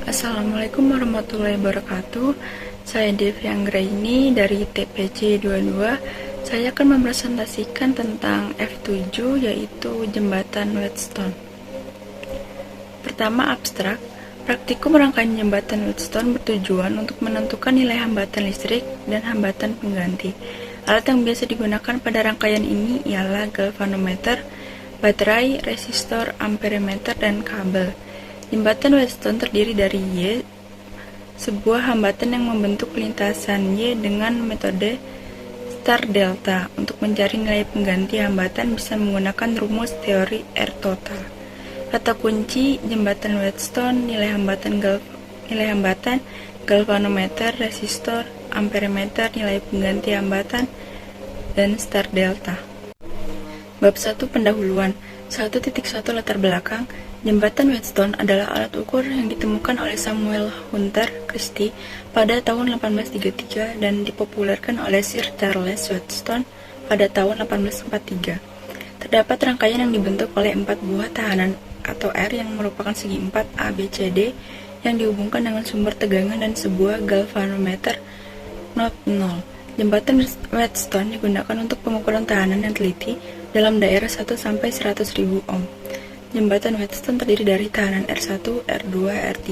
Assalamualaikum warahmatullahi wabarakatuh. Saya Devi Anggraini dari TPC 22. Saya akan mempresentasikan tentang F7, yaitu jembatan Wheatstone. Pertama, abstrak. Praktikum rangkaian jembatan Wheatstone bertujuan untuk menentukan nilai hambatan listrik dan hambatan pengganti. Alat yang biasa digunakan pada rangkaian ini ialah galvanometer, baterai, resistor, amperemeter, dan kabel. Jembatan Wheatstone terdiri dari Y, sebuah hambatan yang membentuk lintasan Y dengan metode star-delta. Untuk mencari nilai pengganti hambatan bisa menggunakan rumus teori R total. Kata kunci jembatan Wheatstone: nilai hambatan, galvanometer, resistor, amperemeter, nilai pengganti hambatan, dan star-delta. Bab 1 Pendahuluan. 1.1 Latar belakang. Jembatan Wheatstone adalah alat ukur yang ditemukan oleh Samuel Hunter Christie pada tahun 1833 dan dipopulerkan oleh Sir Charles Wheatstone pada tahun 1843. Terdapat rangkaian yang dibentuk oleh 4 buah tahanan atau R yang merupakan segi 4 ABCD yang dihubungkan dengan sumber tegangan dan sebuah galvanometer not 0. Jembatan Wheatstone digunakan untuk pengukuran tahanan yang teliti dalam daerah 1 sampai 100.000 ohm. Jembatan Wheatstone terdiri dari tahanan R1, R2, R3,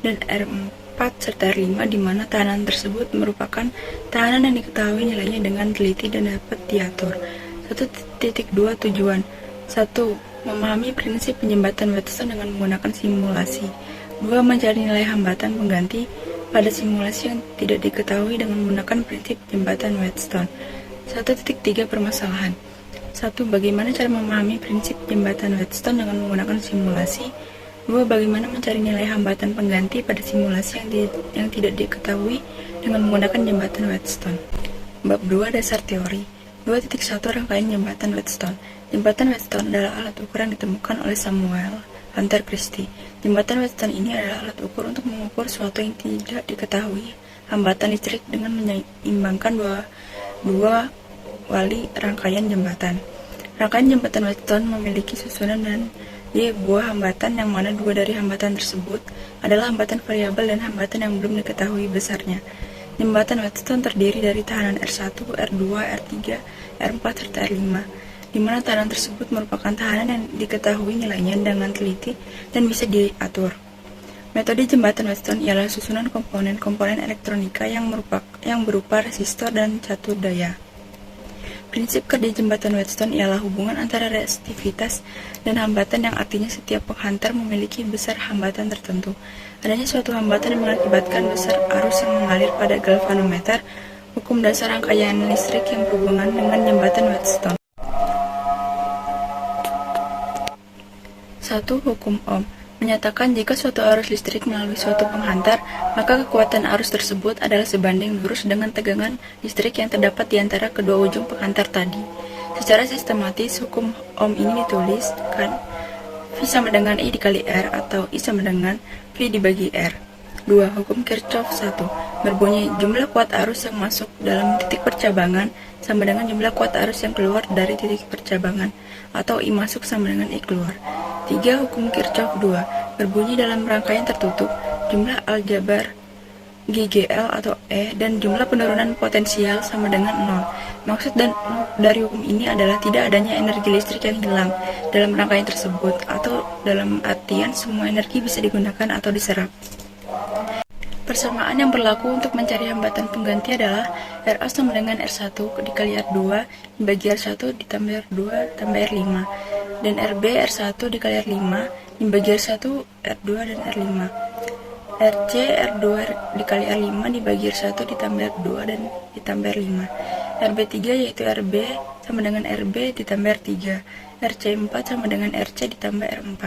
dan R4 serta R5, di mana tahanan tersebut merupakan tahanan yang diketahui nilainya dengan teliti dan dapat diatur. 1.2 Tujuan. 1. Memahami prinsip penjembatan Wheatstone dengan menggunakan simulasi. 2. Mencari nilai hambatan pengganti pada simulasi yang tidak diketahui dengan menggunakan prinsip jembatan Wheatstone. 1.3 Permasalahan. 1. Bagaimana cara memahami prinsip jembatan Wheatstone dengan menggunakan simulasi. 2. Bagaimana mencari nilai hambatan pengganti pada simulasi yang tidak diketahui dengan menggunakan jembatan Wheatstone. Bab 2 Dasar Teori. 2.1 Rangkaian jembatan Wheatstone. Jembatan Wheatstone adalah alat ukur yang ditemukan oleh Samuel Hunter Christie. Jembatan Wheatstone ini adalah alat ukur untuk mengukur sesuatu yang tidak diketahui hambatan listrik dengan menyeimbangkan dua wali rangkaian jembatan. Rangkaian jembatan Wheatstone memiliki susunan dan Y buah hambatan, yang mana dua dari hambatan tersebut adalah hambatan variabel dan hambatan yang belum diketahui besarnya. Jembatan Wheatstone terdiri dari tahanan R1, R2, R3, R4, serta R5, di mana tahanan tersebut merupakan tahanan yang diketahui nilainya dengan teliti dan bisa diatur. Metode jembatan Wheatstone ialah susunan komponen-komponen elektronika yang berupa resistor dan catur daya. Prinsip kerja jembatan Wheatstone ialah hubungan antara resistivitas dan hambatan, yang artinya setiap penghantar memiliki besar hambatan tertentu. Adanya suatu hambatan yang mengakibatkan besar arus yang mengalir pada galvanometer. Hukum dasar rangkaian listrik yang berhubungan dengan jembatan Wheatstone. 1. Hukum Ohm menyatakan jika suatu arus listrik melalui suatu penghantar, maka kekuatan arus tersebut adalah sebanding lurus dengan tegangan listrik yang terdapat di antara kedua ujung penghantar tadi. Secara sistematis, hukum Ohm ini dituliskan V sama dengan I dikali R atau I sama dengan V dibagi R. 2. Hukum Kirchhoff 1 berbunyi jumlah kuat arus yang masuk dalam titik percabangan sama dengan jumlah kuat arus yang keluar dari titik percabangan, atau I masuk sama dengan I keluar. 3. Hukum Kirchhoff 2 berbunyi dalam rangkaian tertutup, jumlah aljabar GGL atau E dan jumlah penurunan potensial sama dengan 0. Maksud dari hukum ini adalah tidak adanya energi listrik yang hilang dalam rangkaian tersebut, atau dalam artian semua energi bisa digunakan atau diserap. Persamaan yang berlaku untuk mencari hambatan pengganti adalah RA sama dengan R1 dikali R2 dibagi R1 ditambah R2 tambah R5, dan RB R1 dikali R5 dibagi R1 R2 dan R5. RC R2 dikali R5 dibagi R1 ditambah R2 dan ditambah R5. RB3 yaitu RB sama dengan RB ditambah R3. RC4 sama dengan RC ditambah R4.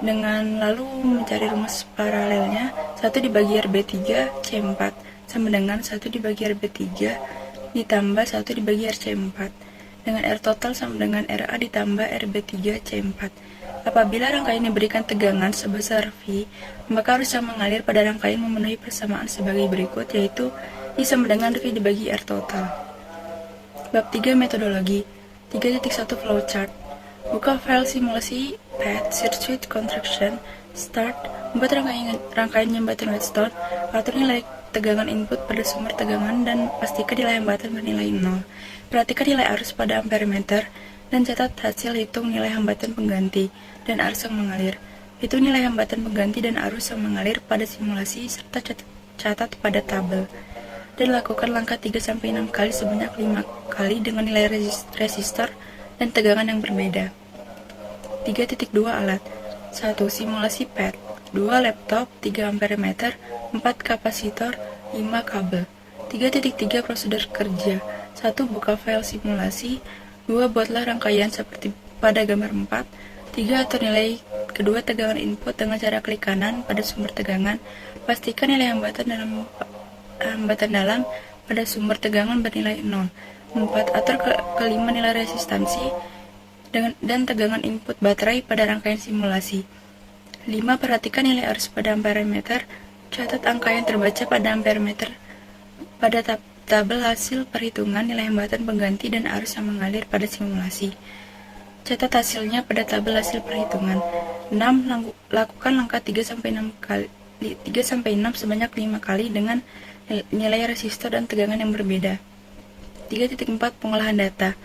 Dengan lalu mencari rumus paralelnya, 1 dibagi RB3 C4 sama dengan 1 dibagi RB3 ditambah 1 dibagi RC4, dengan R total sama dengan RA ditambah RB3 C4. Apabila rangkaian diberikan tegangan sebesar V, maka arus yang mengalir pada rangkaian memenuhi persamaan sebagai berikut, yaitu I sama dengan V dibagi R total. Bab 3 Metodologi. 3.1 Flowchart. Buka file simulasi PET Circuit Contraction Start Membuat rangkaian jembatan Wheatstone, atur nilai tegangan input pada sumber tegangan dan pastikan nilai hambatan bernilai 0. Perhatikan nilai arus pada amperemeter dan catat hasil hitung nilai hambatan pengganti dan arus yang mengalir. Hitung nilai hambatan pengganti dan arus yang mengalir pada simulasi serta catat pada tabel. Dan lakukan langkah 3-6 kali sebanyak 5 kali dengan nilai resistor dan tegangan yang berbeda. 3.2 alat. 1. Simulasi pad. 2. Laptop. 3 amperemeter. 4. Kapasitor. 5. Kabel. 3.3 Prosedur kerja. 1. Buka file simulasi. 2. Buatlah rangkaian seperti pada gambar 4. 3. Atur nilai kedua tegangan input dengan cara klik kanan pada sumber tegangan. Pastikan nilai hambatan dalam pada sumber tegangan bernilai 0. 4. Atur kelima nilai resistansi dan tegangan input baterai pada rangkaian simulasi. 5. Perhatikan nilai arus pada amperemeter. Catat angka yang terbaca pada amperemeter pada tabel hasil perhitungan nilai hambatan pengganti dan arus yang mengalir pada simulasi. Catat hasilnya pada tabel hasil perhitungan. 6. Lakukan langkah 3-6 sebanyak 5 kali dengan nilai resistor dan tegangan yang berbeda. 3.4 Pengolahan data.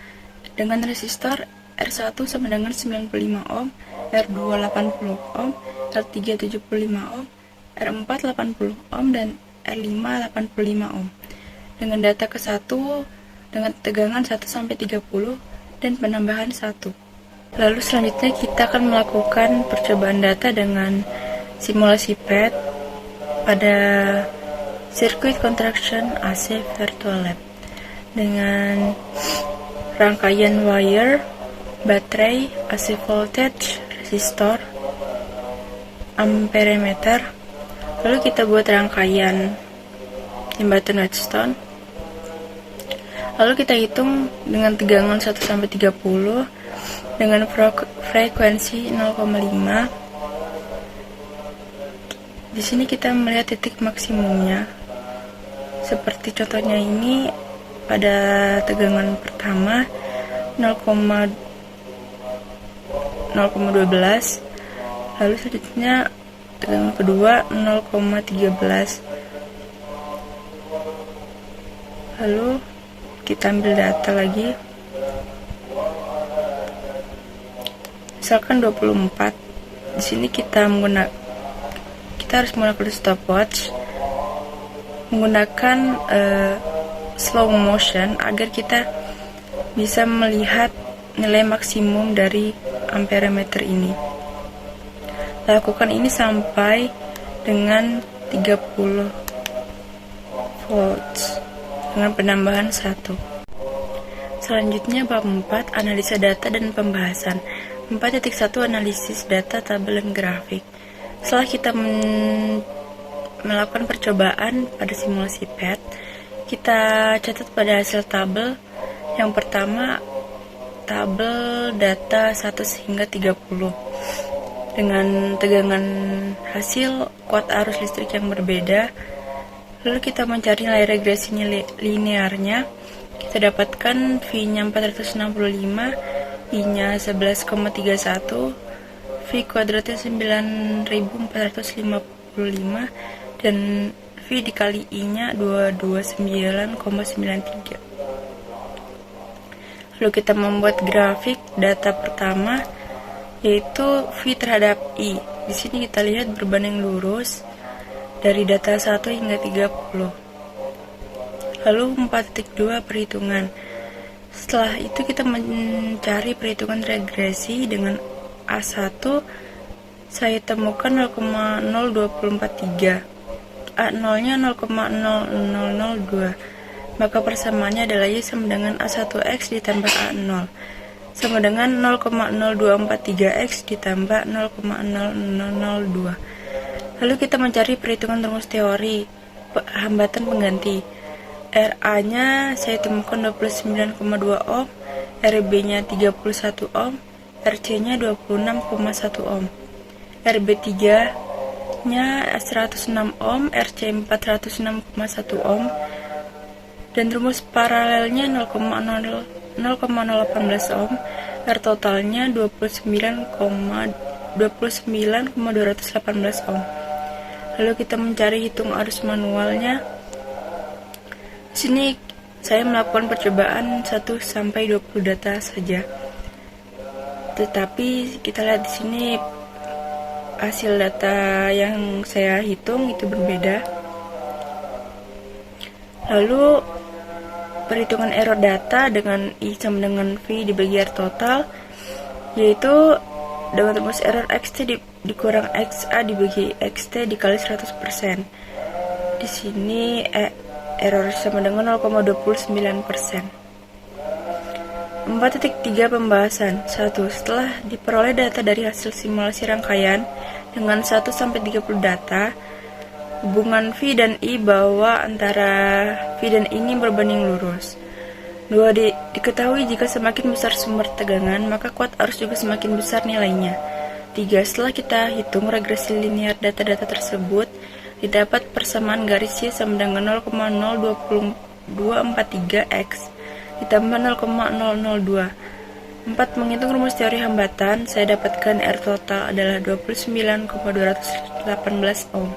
Dengan resistor R1 sama dengan 95 ohm, R2 80 ohm, R3 75 ohm, R4 80 ohm, dan R5 85 ohm. Dengan data ke-1 dengan tegangan 1-30 dan penambahan 1. Lalu selanjutnya kita akan melakukan percobaan data dengan simulasi pad pada Circuit Contraction AC Virtual Lab dengan rangkaian wire, baterai, AC voltage, resistor, amperemeter. Lalu kita buat rangkaian jembatan Wheatstone. Lalu kita hitung dengan tegangan 1-30 dengan frekuensi 0,5. Di sini kita melihat titik maksimumnya. Seperti contohnya ini pada tegangan pertama 0,12, lalu selanjutnya tegangan kedua 0,13. Lalu kita ambil data lagi, misalkan 24. Di sini kita harus menggunakan stopwatch, menggunakan slow motion agar kita bisa melihat nilai maksimum dari amperemeter ini. Lakukan ini sampai dengan 30 volts dengan penambahan 1. Selanjutnya bab 4, analisa data dan pembahasan. 4.1 Analisis data, tabel, dan grafik. Setelah kita melakukan percobaan pada simulasi pad, kita catat pada hasil tabel. Yang pertama, tabel data 1-30 dengan tegangan hasil kuat arus listrik yang berbeda. Lalu kita mencari nilai regresi linearnya. Kita dapatkan V-nya 465, I-nya 11,31, V kuadratnya 9455, dan V dikali I-nya 229,93. Lalu kita membuat grafik data pertama, yaitu V terhadap I. Di sini kita lihat berbanding lurus dari data 1 hingga 30. Lalu 4.2 perhitungan. Setelah itu kita mencari perhitungan regresi dengan A1. Saya temukan 0,0243. A0-nya 0,0002. Maka persamaannya adalah Y sama dengan A1X ditambah A0 sama dengan 0,0243X ditambah 0,0002. Lalu kita mencari perhitungan rumus teori hambatan pengganti. RA-nya saya temukan 29,2 ohm, RB-nya 31 ohm, RC-nya 26,1 ohm, RB3-nya 106 ohm, RC 406,1 ohm, dan rumus paralelnya 0,018 ohm, R totalnya 29,218 ohm. Lalu kita mencari hitung arus manualnya. Di sini saya melakukan percobaan 1 sampai 20 data saja. Tetapi kita lihat di sini hasil data yang saya hitung itu berbeda. Lalu perhitungan error data dengan I sama dengan V dibagi R total, yaitu dengan rumus error XT dikurang XA dibagi XT dikali 100%. Di sini error sama dengan 0,29%. 4.3 pembahasan. 1. Setelah diperoleh data dari hasil simulasi rangkaian dengan 1 sampai 30 data, hubungan V dan I bahwa antara V dan I ini berbanding lurus. 2. Diketahui jika semakin besar sumber tegangan, maka kuat arus juga semakin besar nilainya. 3. Setelah kita hitung regresi linear data-data tersebut, didapat persamaan garis Y sama dengan 0,02243X ditambah 0,002. 4. Menghitung rumus teori hambatan, saya dapatkan R total adalah 29,218 ohm.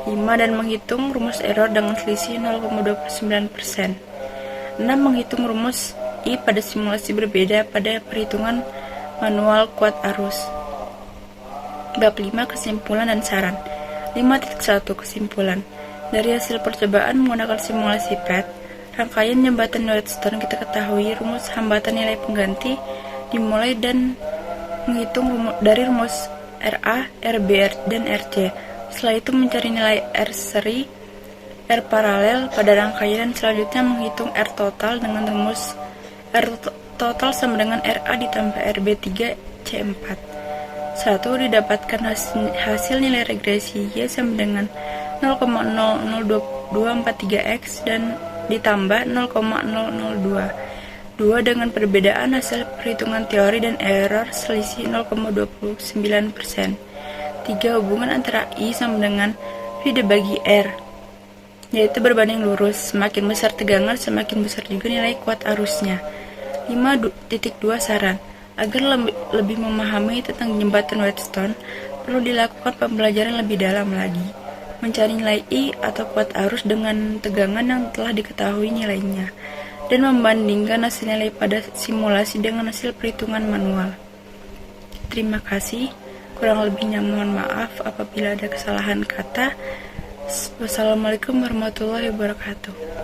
5. Dan menghitung rumus error dengan selisih 0,29%. 6. Menghitung rumus I pada simulasi berbeda pada perhitungan manual kuat arus. Bab 5. Kesimpulan dan saran. 5.1. Kesimpulan. Dari hasil percobaan menggunakan simulasi PET, rangkaian jembatan Wheatstone, kita ketahui rumus hambatan nilai pengganti dimulai dan menghitung dari rumus RA, RB, dan RC. Setelah itu mencari nilai R seri, R paralel pada rangkaian, selanjutnya menghitung R total dengan rumus R total sama dengan RA ditambah RB3 C4. 1. Didapatkan hasil nilai regresi Y sama dengan 0,00243X dan ditambah 0,002. 2. Dengan perbedaan hasil perhitungan teori dan error selisih 0,29%. 3. Hubungan antara I sama dengan V dibagi R, yaitu berbanding lurus. Semakin besar tegangan, semakin besar juga nilai kuat arusnya. 5.2 Saran. Agar lebih memahami tentang jembatan Wheatstone, perlu dilakukan pembelajaran lebih dalam lagi. Mencari nilai I atau kuat arus dengan tegangan yang telah diketahui nilainya, dan membandingkan hasil nilai pada simulasi dengan hasil perhitungan manual. Terima kasih. Kurang lebihnya mohon maaf apabila ada kesalahan kata. Wassalamualaikum warahmatullahi wabarakatuh.